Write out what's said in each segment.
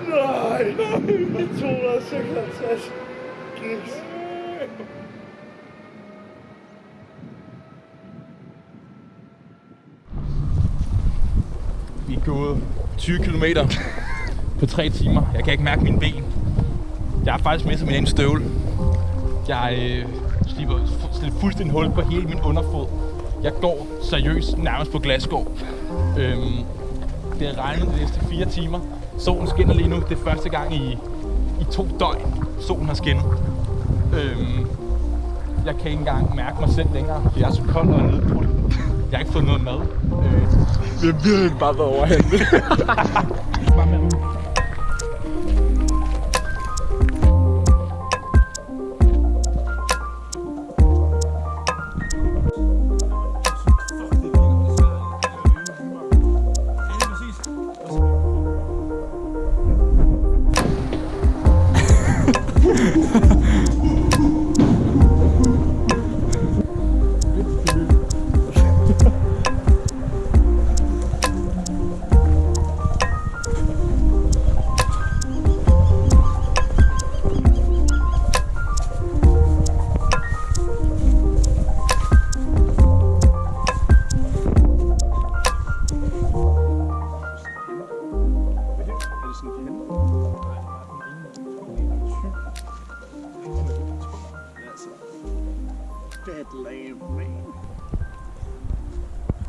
Nej, 256 gigs. Vi er gået 20 km på 3 timer. Jeg kan ikke mærke mine ben. Jeg har faktisk mistet min ene støvle. Jeg slipper fuldstændig hul på hele min underfod. Jeg går seriøst nærmest på glasskår. Det har regnet de næste 4 timer. Solen skinner lige nu. Det er første gang i 2 døgn, solen har skinnet. Jeg kan ikke engang mærke mig selv længere. Jeg er så kold og nedbrudt. Jeg har ikke fået noget mad. Vi har virkelig bare været overhændet. Bare med.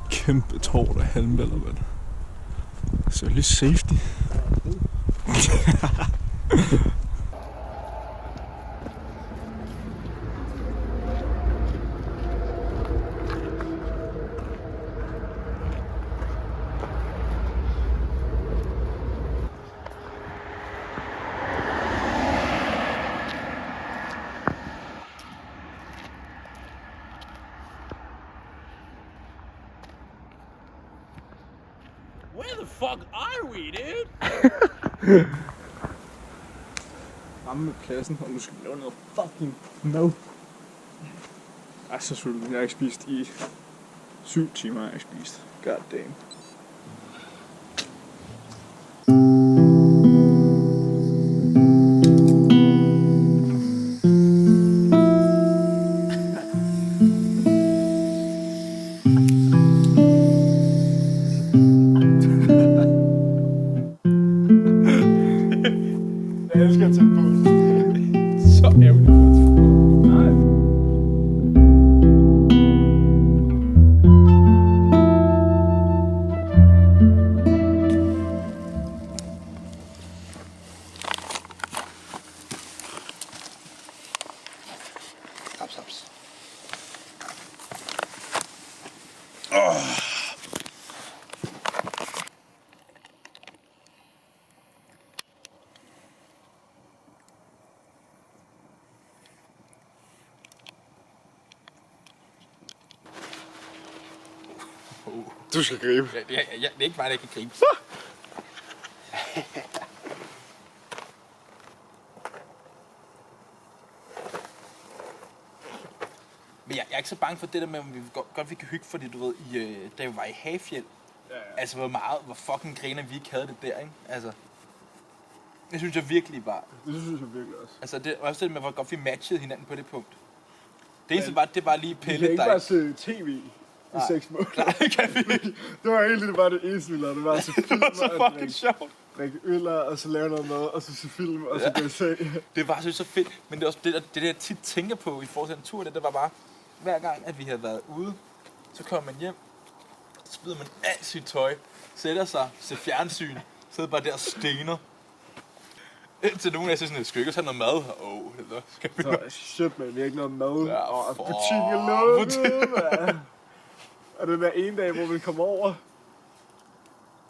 Kæmpe tårn af halmballer, mand. Så lige safety. Where the fuck are we, dude? Ramme med pladsen, og nu skal vi lave noget fucking mad. Jeg er så sulten. Jeg har ikke spist i 7 timer. Jeg har ikke spist. God damn. Jeg elsker at tage på. Så ærgerligt for at tage på. Nej. Haps, haps. Du skal gribe. Det er ikke bare, det jeg kan gribe. Men jeg er ikke så bange for det der med, om vi godt vi kan hygge, fordi du ved, da vi var i Hafjell, altså hvor fucking griner vi ikke havde det der, ikke? Altså, det synes jeg virkelig var. Det synes jeg virkelig også. Altså, det også det med, hvor godt vi matchede hinanden på det punkt. Det eneste var, det var lige Pelle, der ikke bare se tv i 6 måneder. Nej, det kan vi ikke. Det var egentlig bare det eneste, vi lavede. Det var at se film Det var så og fucking sjovt. drikke øl, og så lave noget mad, og så se film, og så gå i seng. Det var så fedt, men det er også det jeg tit tænker på i forhold til en tur, det var bare, hver gang, at vi havde været ude, så kommer man hjem, så smider man alt sit tøj, sætter sig, ser fjernsyn, sidder bare der og stener. Indtil nogen af sig sådan, skal vi ikke tage noget mad? Eller skal vi Så shit, man, vi har ikke noget mad, Ja, og fuck. butikken er lukket, man. Og den der ene dag, hvor vi kom over,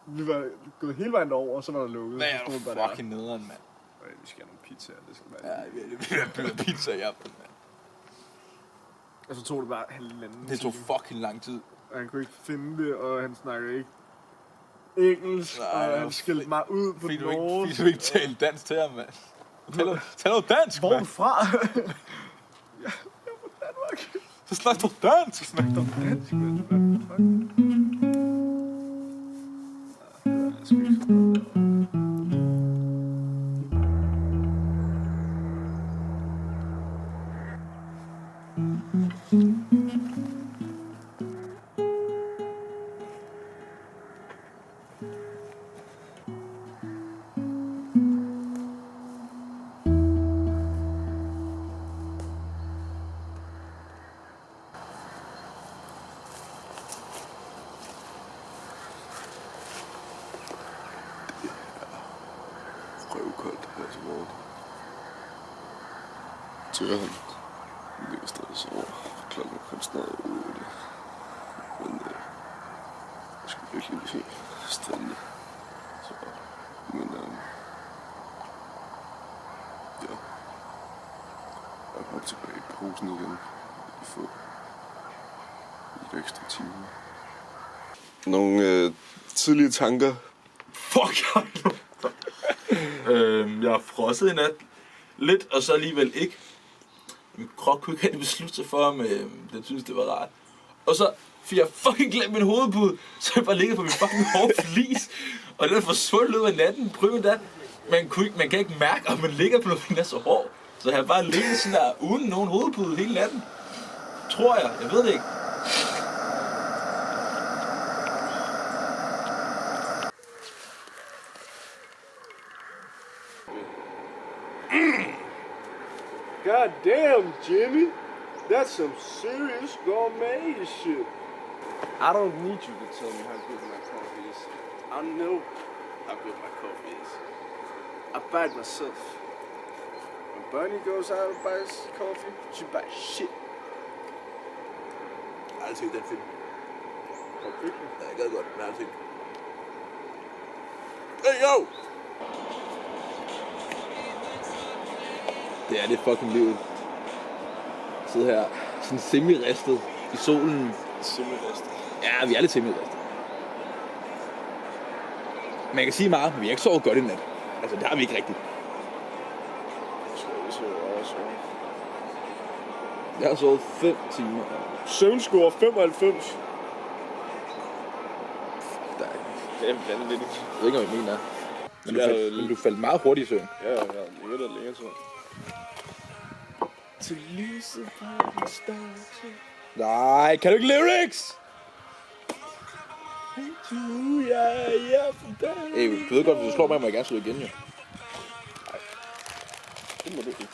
vi var gået hele vejen over, og så var der lukket. Hvad Så er stod du bare der. fucking nederen, mand? Vi skal have nogle pizzaer, det skal være. Ja, vi har bygget pizza i aften, mand. Og så tog det bare halvanden. Det tog fucking lang tid. Og han kunne ikke finde det, og han snakker ikke engelsk, Nej, og han skældte mig ud på Fordi norsk. du ikke talte dansk til ham, mand. Tal noget dansk, Hvor er du mand. fra? Jeg er fra Danmark. Så snak du dansk. Snak dig dansk, mand. dør han. Han ligger stadig så over. Klokken er snart 8. Men jeg skal virkelig blive stille. Så, men ja. Jeg er tilbage i posen igen. I få lidt ekstra timer. Nogle tidlige tanker. Fuck, jeg har frosset i nat. Lidt, og så alligevel ikke. Min krop kunne ikke rigtig beslutte sig for, om den synes, det var rart. Og så fik jeg fucking glemt min hovedpude, så jeg bare ligger på min fucking hårde flis. Og den er forsvundet ud af natten. Prøv da. Man kan ikke mærke, om man ligger på noget, der er så hård. Så jeg har bare ligget sådan der, uden nogen hovedpude hele natten. Tror jeg. Jeg ved det ikke. God damn, Jimmy. That's some serious gourmet shit. I don't need you to tell me how good my coffee is. I know how good my coffee is. I buy it myself. When Bernie goes out and buys coffee, she buys shit. Jeg har aldrig set den film. Ja, jeg gad godt, men jeg har aldrig set den. Hey, yo! Det er det fucking livet. Sidde her, sådan semi-ristet i solen. Semi-ristet. Ja, vi er lidt semi-ristet. Man kan sige meget, men vi har ikke sovet godt i nat. Altså, det har vi ikke rigtigt. Jeg har sovet 5 timer. Søvnscore 95. Fuck dig. Det er blandet lidt. Jeg ved ikke, hvad jeg mener. Men du faldt meget hurtigt i søvn. Ja, længere tid. Til lyset fra den største. Nej, kan du ikke lyrics? Hey, du ved godt, hvis du slår mig, må jeg gerne slå igen, jo. Nej, det må du ikke.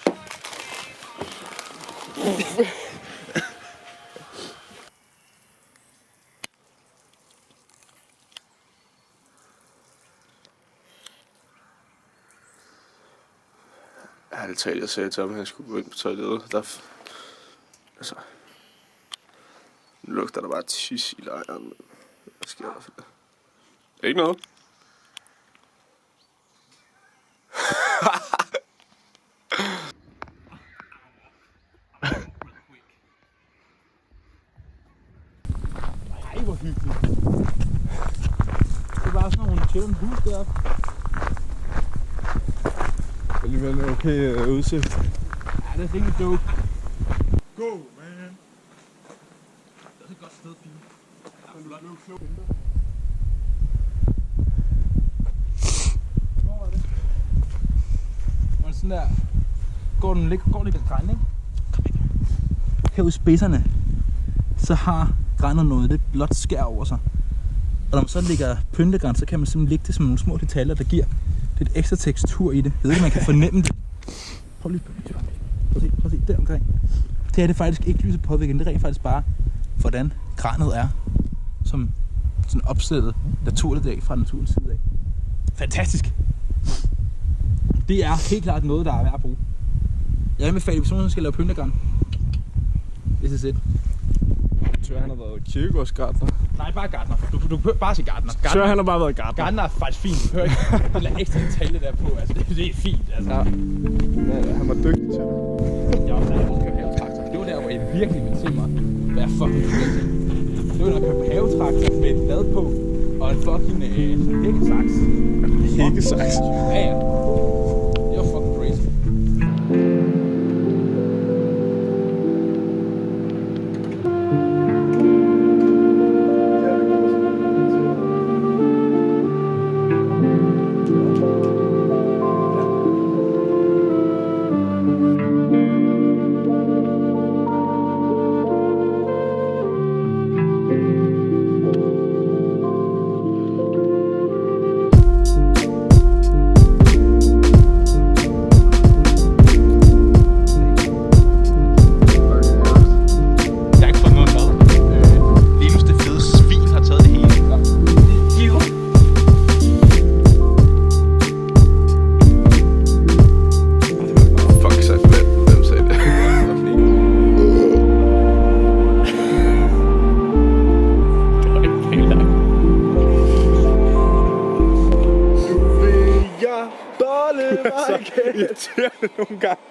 Ærligt talt, jeg sagde til ham, at han skulle gå ind på toilettet. Altså, nu lugter der bare tis i lejren. Hvad sker der for det? Ikke noget. Ej, hvor hyggeligt. Det var sådan nogle tævende hus deroppe. Alligevel en okay udsigt. Ja, det er rigtig dope. Go, man! Det er et godt sted, Pine. Hvor er det? Og sådan der. Går den lidt græn, ikke? Herude i spidserne, så har grænet noget lidt blåt skær over sig. Og når man så lægger pyntegræn, så kan man simpelthen lægge det som nogle små detaljer, der giver lidt ekstra tekstur i det. Jeg ved ikke, man kan fornemme det. Prøv lige at se der omkring. Det er det faktisk ikke lyset påvirkning, det er rent faktisk bare, hvordan granet er, som sådan opstillet naturligt af fra naturens side af. Fantastisk! Det er helt klart noget, der er værd at bruge. Jeg anbefaler, hvis nogen skal lave pyntegræn. This is it. Tør, han har været kirkegårdsgartner. Nej, bare gartner. Du behøver bare sige gartner. Tør, han har bare været gartner. Gartner er faktisk fint. Du behøver ikke lade ekstra detalje der på. Altså, det er fint. Altså. Ja. Ja, han var dygtig til det. Jeg var færdig med at køre havetraktor. Det var der, hvor jeg virkelig ville se mig være fucking crazy. Det var, når jeg kørte havetraktor med et lad på og en fucking hækkesaks. Hækkesaks? Ja, ja. Det var fucking crazy. irriterende nogle gange.